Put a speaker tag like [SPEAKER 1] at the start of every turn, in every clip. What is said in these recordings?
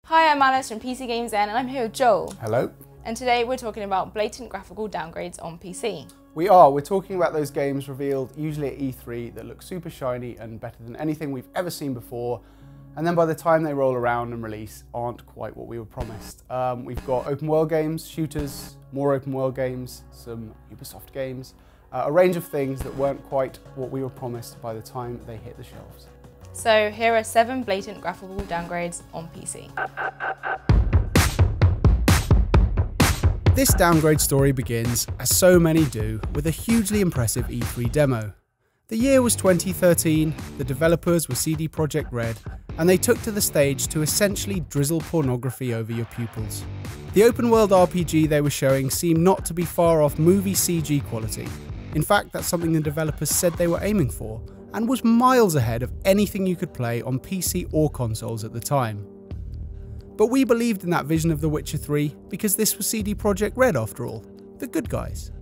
[SPEAKER 1] Hi, I'm Alice from PCGamesN and I'm here with Joel.
[SPEAKER 2] Hello.
[SPEAKER 1] And today we're talking about blatant graphical downgrades on PC.
[SPEAKER 2] We're talking about those games revealed usually at E3 that look super shiny and better than anything we've ever seen before, and then by the time they roll around and release aren't quite what we were promised. We've got open world games, shooters, more open world games, some Ubisoft games, a range of things that weren't quite what we were promised by the time they hit the shelves.
[SPEAKER 1] So here are 7 blatant graphical downgrades on PC.
[SPEAKER 2] This downgrade story begins, as so many do, with a hugely impressive E3 demo. The year was 2013, the developers were CD Projekt Red, and they took to the stage to essentially drizzle pornography over your pupils. The open world RPG they were showing seemed not to be far off movie CG quality. In fact, that's something the developers said they were aiming for, and was miles ahead of anything you could play on PC or consoles at the time. But we believed in that vision of The Witcher 3 because this was CD Projekt Red after all, the good guys.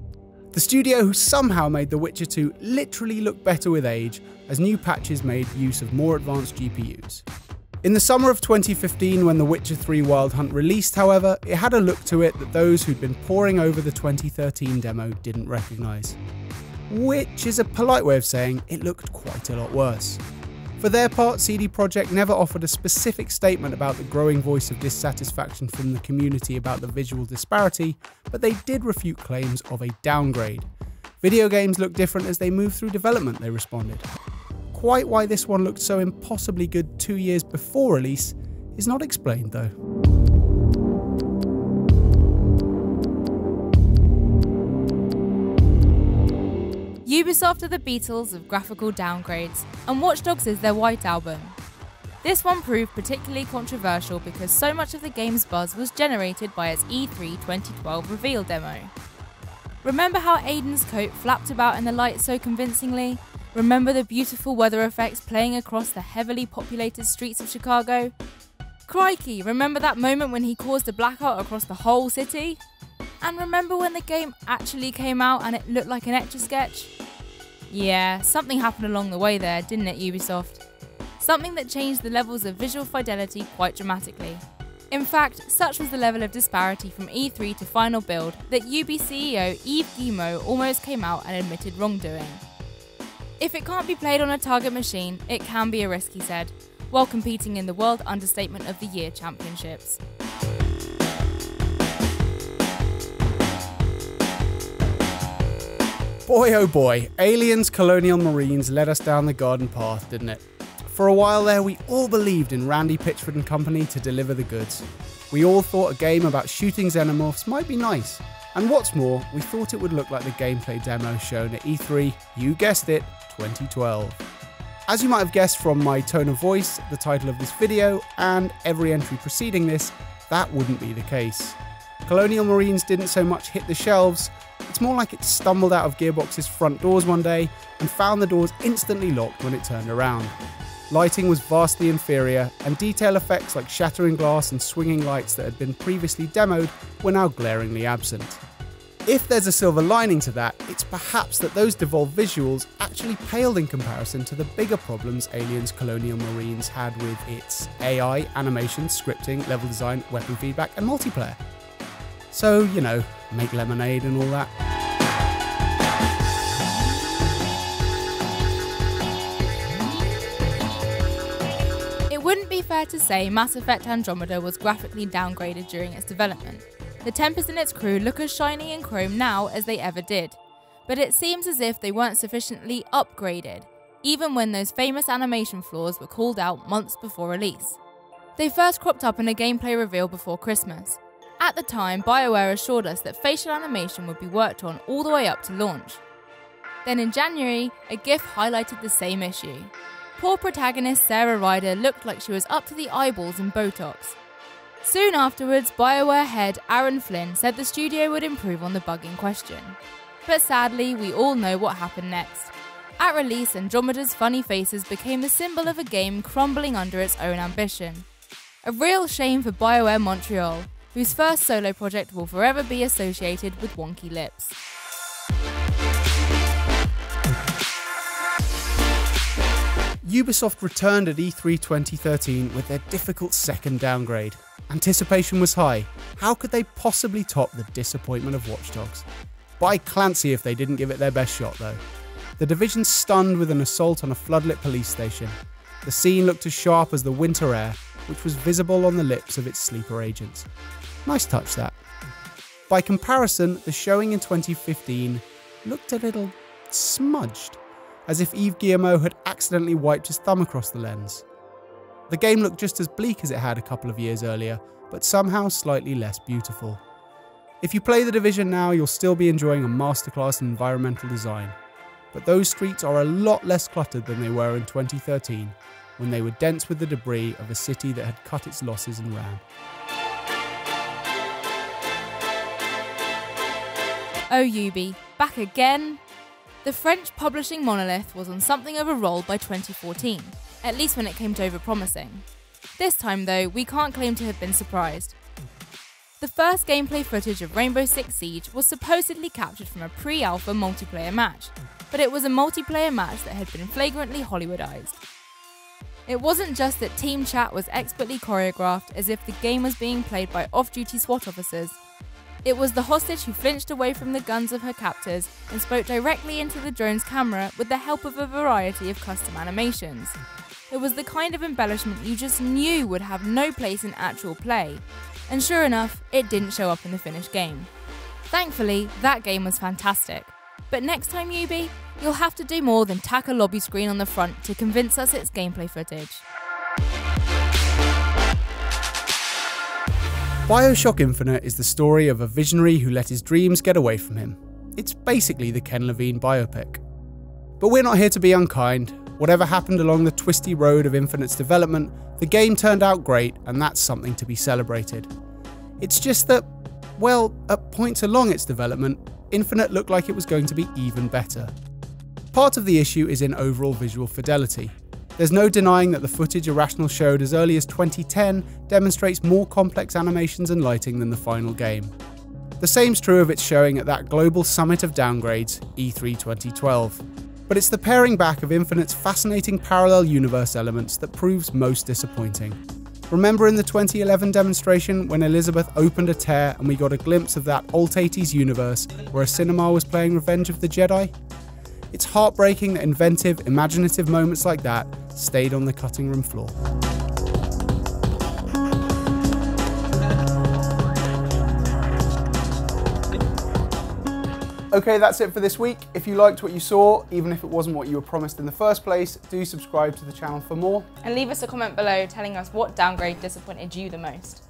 [SPEAKER 2] The studio who somehow made The Witcher 2 literally look better with age as new patches made use of more advanced GPUs. In the summer of 2015 when The Witcher 3 Wild Hunt released, however, it had a look to it that those who'd been poring over the 2013 demo didn't recognise. Which is a polite way of saying it looked quite a lot worse. For their part, CD Projekt never offered a specific statement about the growing voice of dissatisfaction from the community about the visual disparity, but they did refute claims of a downgrade. Video games look different as they move through development, they responded. Quite why this one looked so impossibly good 2 years before release is not explained though.
[SPEAKER 1] Ubisoft are the Beatles of graphical downgrades, and Watch Dogs is their White Album. This one proved particularly controversial because so much of the game's buzz was generated by its E3 2012 reveal demo. Remember how Aiden's coat flapped about in the light so convincingly? Remember the beautiful weather effects playing across the heavily populated streets of Chicago? Crikey, remember that moment when he caused a blackout across the whole city? And remember when the game actually came out and it looked like an Etch-a-Sketch? Yeah, something happened along the way there, didn't it, Ubisoft? Something that changed the levels of visual fidelity quite dramatically. In fact, such was the level of disparity from E3 to final build that UB CEO Yves Guillemot almost came out and admitted wrongdoing. If it can't be played on a target machine, it can be a risk, he said, while competing in the World Understatement of the Year Championships.
[SPEAKER 2] Boy oh boy, Aliens Colonial Marines led us down the garden path, didn't it? For a while there, we all believed in Randy Pitchford and company to deliver the goods. We all thought a game about shooting xenomorphs might be nice. And what's more, we thought it would look like the gameplay demo shown at E3, you guessed it, 2012. As you might have guessed from my tone of voice, the title of this video, and every entry preceding this, that wouldn't be the case. Colonial Marines didn't so much hit the shelves, it's more like it stumbled out of Gearbox's front doors one day and found the doors instantly locked when it turned around. Lighting was vastly inferior, and detail effects like shattering glass and swinging lights that had been previously demoed were now glaringly absent. If there's a silver lining to that, it's perhaps that those devolved visuals actually paled in comparison to the bigger problems Aliens Colonial Marines had with its AI, animation, scripting, level design, weapon feedback, and multiplayer. So, you know, make lemonade and all that.
[SPEAKER 1] It wouldn't be fair to say Mass Effect Andromeda was graphically downgraded during its development. The Tempest and its crew look as shiny in Chrome now as they ever did, but it seems as if they weren't sufficiently upgraded, even when those famous animation flaws were called out months before release. They first cropped up in a gameplay reveal before Christmas. At the time, BioWare assured us that facial animation would be worked on all the way up to launch. Then in January, a GIF highlighted the same issue. Poor protagonist Sarah Ryder looked like she was up to the eyeballs in Botox. Soon afterwards, BioWare head Aaron Flynn said the studio would improve on the bug in question. But sadly, we all know what happened next. At release, Andromeda's funny faces became the symbol of a game crumbling under its own ambition. A real shame for BioWare Montreal, whose first solo project will forever be associated with wonky lips.
[SPEAKER 2] Ubisoft returned at E3 2013 with their difficult second downgrade. Anticipation was high. How could they possibly top the disappointment of Watch Dogs? By Clancy if they didn't give it their best shot though. The Division stunned with an assault on a floodlit police station. The scene looked as sharp as the winter air, which was visible on the lips of its sleeper agents. Nice touch that. By comparison, the showing in 2015 looked a little smudged, as if Yves Guillemot had accidentally wiped his thumb across the lens. The game looked just as bleak as it had a couple of years earlier, but somehow slightly less beautiful. If you play The Division now, you'll still be enjoying a masterclass in environmental design, but those streets are a lot less cluttered than they were in 2013, when they were dense with the debris of a city that had cut its losses and ran.
[SPEAKER 1] Oh Ubi, back again? The French publishing monolith was on something of a roll by 2014, at least when it came to overpromising. This time though, we can't claim to have been surprised. The first gameplay footage of Rainbow Six Siege was supposedly captured from a pre-alpha multiplayer match, but it was a multiplayer match that had been flagrantly Hollywoodized. It wasn't just that team chat was expertly choreographed as if the game was being played by off-duty SWAT officers. It was the hostage who flinched away from the guns of her captors and spoke directly into the drone's camera with the help of a variety of custom animations. It was the kind of embellishment you just knew would have no place in actual play. And sure enough, it didn't show up in the finished game. Thankfully, that game was fantastic. But next time, Ubi, you'll have to do more than tack a lobby screen on the front to convince us it's gameplay footage.
[SPEAKER 2] Bioshock Infinite is the story of a visionary who let his dreams get away from him. It's basically the Ken Levine biopic. But we're not here to be unkind. Whatever happened along the twisty road of Infinite's development, the game turned out great, and that's something to be celebrated. It's just that, well, at points along its development, Infinite looked like it was going to be even better. Part of the issue is in overall visual fidelity. There's no denying that the footage Irrational showed as early as 2010 demonstrates more complex animations and lighting than the final game. The same's true of its showing at that global summit of downgrades, E3 2012. But it's the paring back of Infinite's fascinating parallel universe elements that proves most disappointing. Remember in the 2011 demonstration when Elizabeth opened a tear and we got a glimpse of that alt 80s universe where a cinema was playing Revenge of the Jedi? It's heartbreaking that inventive, imaginative moments like that stayed on the cutting room floor. Okay, that's it for this week. If you liked what you saw, even if it wasn't what you were promised in the first place, do subscribe to the channel for more.
[SPEAKER 1] And leave us a comment below telling us what downgrade disappointed you the most.